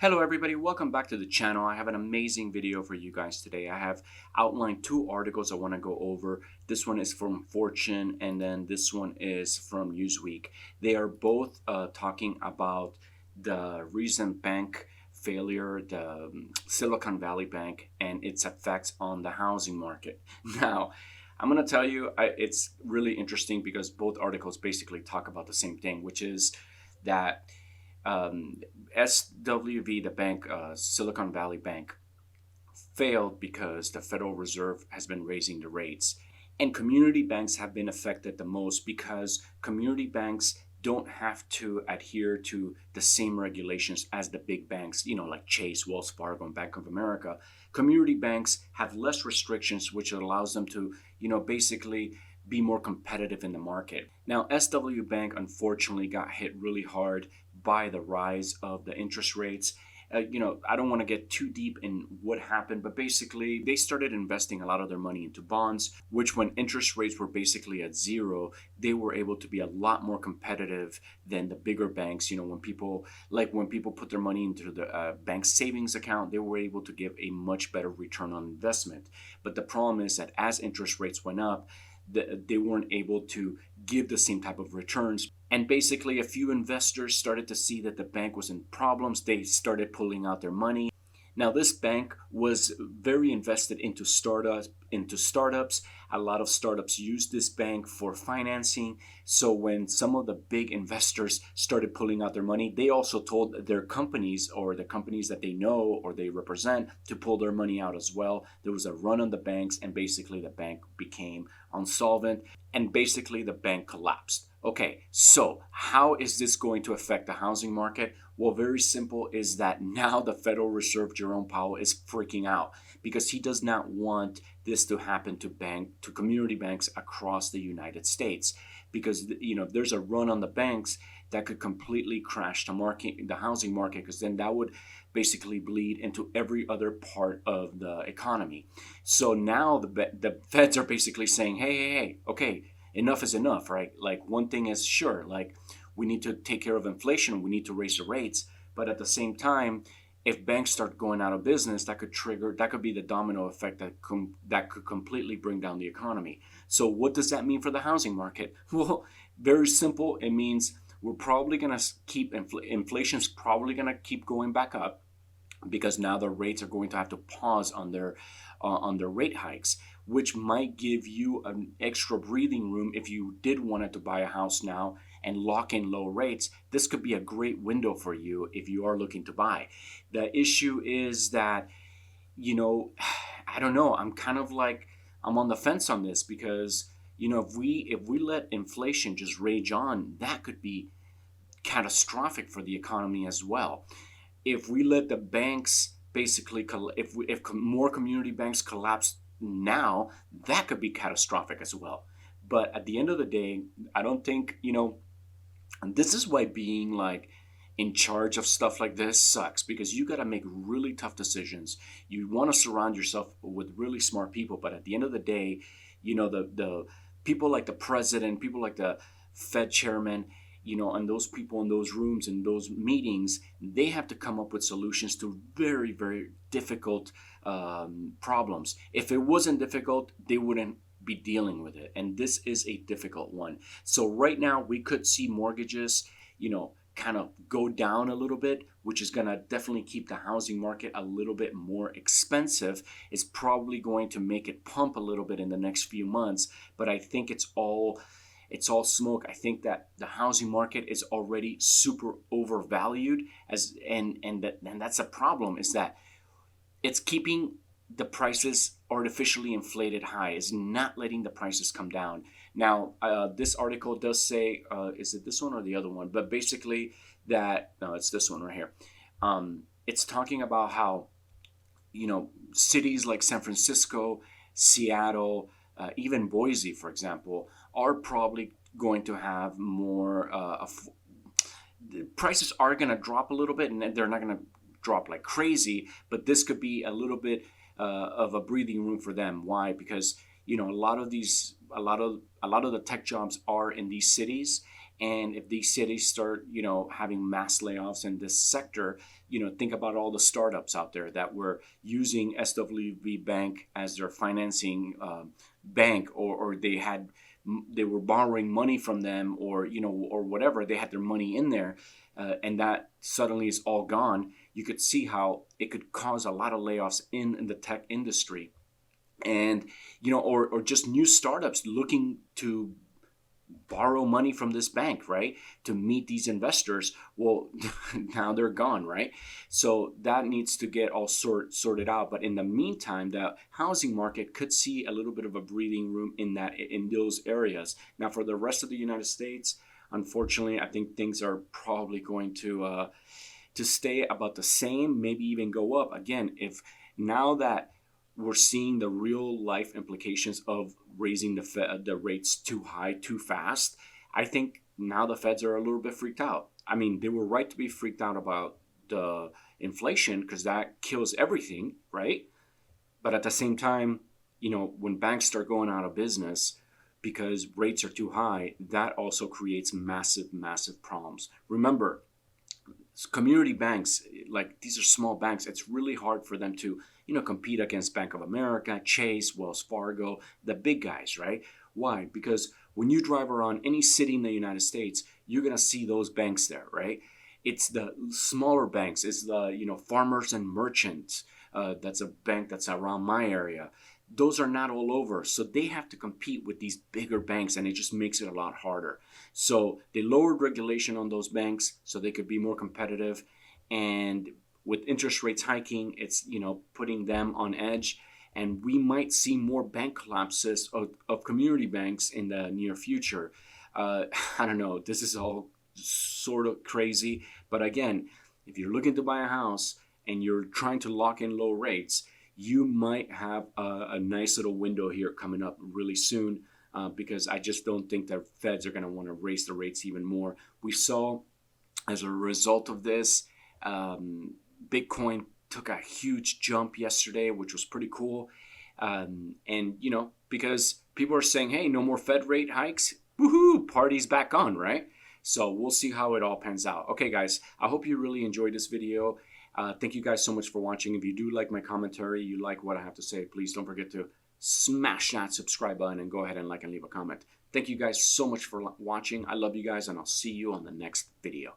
Hello everybody, welcome back to the channel. I have an amazing video for you guys today. I have outlined two articles I want to go over. This one is from Fortune and then this one is from Newsweek. They are both talking about the recent bank failure, the Silicon Valley Bank, and its effects on the housing market. Now, I'm going to tell you, it's really interesting because both articles basically talk about the same thing, which is that SWV, the bank, Silicon Valley Bank, failed because the Federal Reserve has been raising the rates. And community banks have been affected the most because community banks don't have to adhere to the same regulations as the big banks, like Chase, Wells Fargo, and Bank of America. Community banks have less restrictions, which allows them to, basically be more competitive in the market. Now, SW Bank unfortunately got hit really hard by the rise of the interest rates. I don't want to get too deep in what happened, but basically they started investing a lot of their money into bonds, which when interest rates were basically at zero, they were able to be a lot more competitive than the bigger banks. When people put their money into the bank savings account, they were able to give a much better return on investment. But the problem is that as interest rates went up, they weren't able to give the same type of returns. And basically, a few investors started to see that the bank was in problems. They started pulling out their money. Now, this bank was very invested into startups. A lot of startups used this bank for financing. So when some of the big investors started pulling out their money, they also told their companies or the companies that they know or they represent to pull their money out as well. There was a run on the banks, and basically the bank became insolvent, and basically the bank collapsed. Okay, so how is this going to affect the housing market? Well, very simple is that now the Federal Reserve, Jerome Powell, is freaking out because he does not want this to happen to community banks across the United States. Because if there's a run on the banks, that could completely crash the housing market, because then that would basically bleed into every other part of the economy. So now the feds are basically saying, hey, okay, enough is enough, right? Like, one thing is sure, like, we need to take care of inflation, we need to raise the rates, but at the same time, if banks start going out of business, that could be the domino effect that could completely bring down the economy. So what does that mean for the housing market? Well, very simple. It means we're probably going to keep inflation's probably going to keep going back up, because now the rates are going to have to pause on their rate hikes, which might give you an extra breathing room if you did want to buy a house now and lock in low rates. This could be a great window for you if you are looking to buy. The issue is that, I don't know, I'm on the fence on this, because if we let inflation just rage on, that could be catastrophic for the economy as well. If we let the banks basically, if more community banks collapse now, that could be catastrophic as well. But at the end of the day, I don't think, and this is why being like in charge of stuff like this sucks, because you got to make really tough decisions. You want to surround yourself with really smart people, but at the end of the day, the people like the president, people like the Fed chairman, and those people in those rooms and those meetings, they have to come up with solutions to very, very difficult problems. If it wasn't difficult, they wouldn't be dealing with it. And this is a difficult one. So right now we could see mortgages, kind of go down a little bit, which is going to definitely keep the housing market a little bit more expensive. It's probably going to make it pump a little bit in the next few months, but I think it's all smoke. I think that the housing market is already super overvalued, and that's a problem, is that it's keeping the prices artificially inflated high, is not letting the prices come down. Now, this article does say, is it this one or the other one? But basically no, it's this one right here. It's talking about how, cities like San Francisco, Seattle, even Boise, for example, are probably going to have more, the prices are going to drop a little bit, and they're not going to drop like crazy, but this could be a little bit of a breathing room for them. Why? Because a lot of the tech jobs are in these cities, And if these cities start, having mass layoffs in this sector, think about all the startups out there that were using SWB Bank as their financing bank, or they were borrowing money from them, or whatever. They had their money in there, and that suddenly is all gone. You could see how it could cause a lot of layoffs in the tech industry, and or just new startups looking to borrow money from this bank, right, to meet these investors. Well, now they're gone, right? So that needs to get all sorted out. But in the meantime, the housing market could see a little bit of a breathing room in those areas. Now, for the rest of the United States, unfortunately, I think things are probably going to stay about the same, maybe even go up again. If now that we're seeing the real life implications of raising the rates too high, too fast, I think now the Feds are a little bit freaked out. I mean, they were right to be freaked out about the inflation because that kills everything, right? But at the same time, when banks start going out of business because rates are too high, that also creates massive, massive problems. Remember, community banks, like these are small banks, it's really hard for them to compete against Bank of America, Chase, Wells Fargo, the big guys, right? Why? Because when you drive around any city in the United States, you're going to see those banks there, right? It's the smaller banks. It's the Farmers and Merchants. That's a bank that's around my area. Those are not all over, so they have to compete with these bigger banks, and it just makes it a lot harder. So they lowered regulation on those banks so they could be more competitive, and with interest rates hiking, it's putting them on edge, and we might see more bank collapses of community banks in the near future. I don't know. This is all sort of crazy, but again, if you're looking to buy a house and you're trying to lock in low rates, you might have a nice little window here coming up really soon, because I just don't think the Feds are going to want to raise the rates even more. We saw as a result of this, Bitcoin took a huge jump yesterday, which was pretty cool. And, because people are saying, hey, no more Fed rate hikes, woohoo, party's back on, right? So we'll see how it all pans out. Okay, guys, I hope you really enjoyed this video. Thank you guys so much for watching. If you do like my commentary, you like what I have to say, please don't forget to smash that subscribe button and go ahead and like and leave a comment. Thank you guys so much for watching. I love you guys, and I'll see you on the next video.